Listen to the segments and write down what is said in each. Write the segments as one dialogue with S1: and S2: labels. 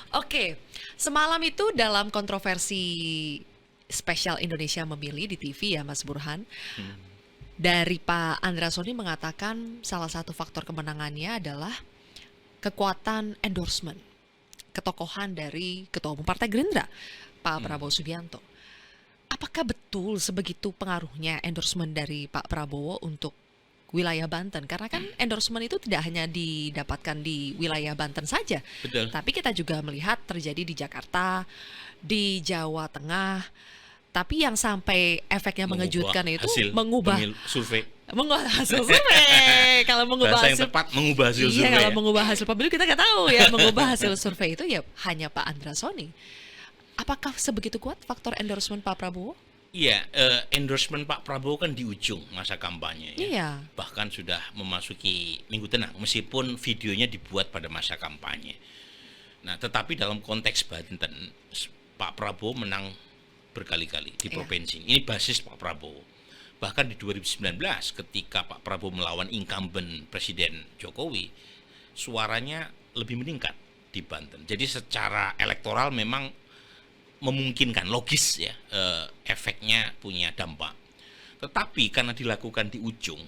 S1: Oke, semalam itu dalam kontroversi spesial Indonesia Memilih di TV ya Mas Burhan,
S2: Hmm.
S1: dari Pak Andra Soni mengatakan salah satu faktor kemenangannya adalah kekuatan endorsement, ketokohan dari Ketua Umum Partai Gerindra, Pak
S2: Hmm.
S1: Prabowo Subianto. Apakah betul sebegitu pengaruhnya endorsement dari Pak Prabowo untuk wilayah Banten? Karena kan endorsement itu tidak hanya didapatkan di wilayah Banten saja,
S2: Betul.
S1: tapi kita juga melihat terjadi di Jakarta, di Jawa Tengah. Tapi yang sampai efeknya
S2: Mengubah
S1: mengejutkan itu
S2: hasil
S1: mengubah
S2: pemilu survei.
S1: mengubah hasil survei. Kalau mengubah
S2: Bahasa yang
S1: hasil,
S2: tepat mengubah hasil
S1: iya,
S2: survei
S1: kalau
S2: ya.
S1: mengubah hasil pemilu kita nggak tahu ya. Mengubah hasil survei itu ya hanya Pak Andra Soni. Apakah sebegitu kuat faktor endorsement Pak Prabowo?
S2: Iya, endorsement Pak Prabowo kan di ujung masa kampanye ya.
S1: Iya.
S2: Bahkan sudah memasuki Minggu Tenang meskipun videonya dibuat pada masa kampanye. Nah, tetapi dalam konteks Banten Pak Prabowo menang berkali-kali di
S1: Iya.
S2: provinsi. Ini basis Pak Prabowo. Bahkan di 2019 ketika Pak Prabowo melawan incumbent Presiden Jokowi, suaranya lebih meningkat di Banten. Jadi secara elektoral memang memungkinkan, logis ya, efeknya punya dampak. Tetapi karena dilakukan di ujung,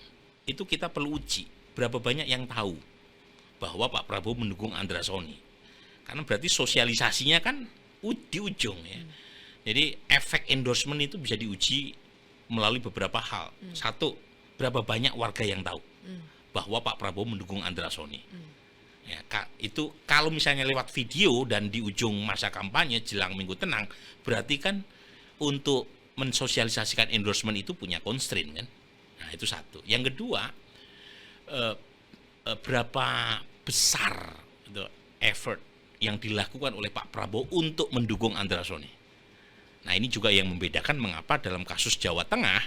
S2: itu kita perlu uji berapa banyak yang tahu bahwa Pak Prabowo mendukung Andra Soni. Karena berarti sosialisasinya kan di ujung ya. Jadi efek endorsement itu bisa diuji melalui beberapa hal. Satu, berapa banyak warga yang tahu bahwa Pak Prabowo mendukung Andra Soni. Ya, itu kalau misalnya lewat video dan di ujung masa kampanye jelang Minggu Tenang, berarti kan untuk mensosialisasikan endorsement itu punya constraint kan. Nah, itu satu. Yang kedua, eh, berapa besar itu effort yang dilakukan oleh Pak Prabowo untuk mendukung Andra Soni. Nah, ini juga yang membedakan mengapa dalam kasus Jawa Tengah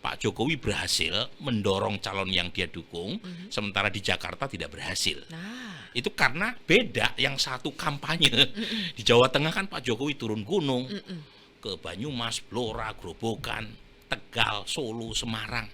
S2: Pak Jokowi berhasil mendorong calon yang dia dukung, sementara di Jakarta tidak berhasil.
S1: Nah,
S2: Itu karena beda, yang satu kampanye. Di Jawa Tengah kan Pak Jokowi turun gunung ke Banyumas, Blora, Grobogan, Tegal, Solo, Semarang.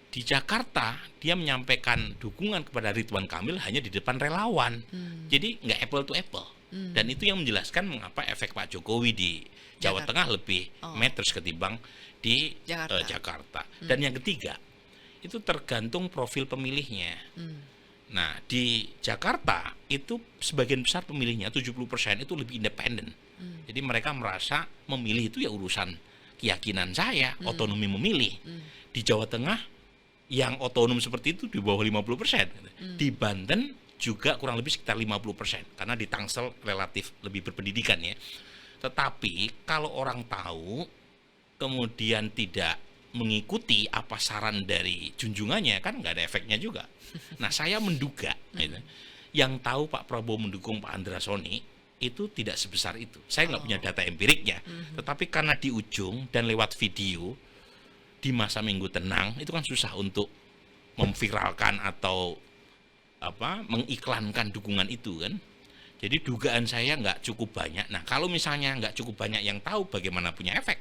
S2: Di Jakarta dia menyampaikan dukungan kepada Ridwan Kamil hanya di depan relawan. Jadi nggak apple to apple. Dan itu yang menjelaskan mengapa efek Pak Jokowi di Jawa
S1: Jakarta.
S2: Tengah lebih
S1: Oh.
S2: matters ketimbang di
S1: Jakarta.
S2: Jakarta. Dan yang ketiga, itu tergantung profil pemilihnya. Nah, di Jakarta itu sebagian besar pemilihnya 70% itu lebih independen. Jadi mereka merasa memilih itu ya urusan keyakinan saya, otonomi memilih. Di Jawa Tengah yang otonom seperti itu di bawah 50%. Di Banten juga kurang lebih sekitar 50% karena di Tangsel relatif lebih berpendidikan ya. Tetapi kalau orang tahu kemudian tidak mengikuti apa saran dari junjungannya, kan nggak ada efeknya juga. Nah, saya menduga gitu, yang tahu Pak Prabowo mendukung Pak Andra Soni itu tidak sebesar itu. Saya nggak punya data empiriknya, tetapi karena di ujung dan lewat video di masa Minggu Tenang itu kan susah untuk memviralkan atau mengiklankan dukungan itu kan. Jadi dugaan saya nggak cukup banyak. Nah, kalau misalnya nggak cukup banyak yang tahu, bagaimana punya efek?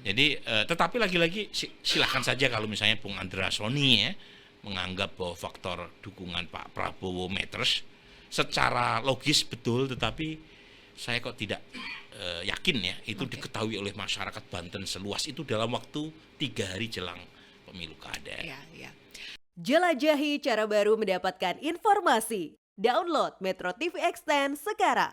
S2: Jadi tetapi lagi-lagi silahkan saja kalau misalnya Bung Andra Soni ya menganggap bahwa faktor dukungan Pak Prabowo matters secara logis betul, tetapi saya kok tidak yakin ya itu
S1: Oke.
S2: diketahui oleh masyarakat Banten seluas itu dalam waktu 3 hari jelang pemilu kada.
S1: Iya, iya.
S3: Jelajahi cara baru mendapatkan informasi. Download Metro TV Extend sekarang.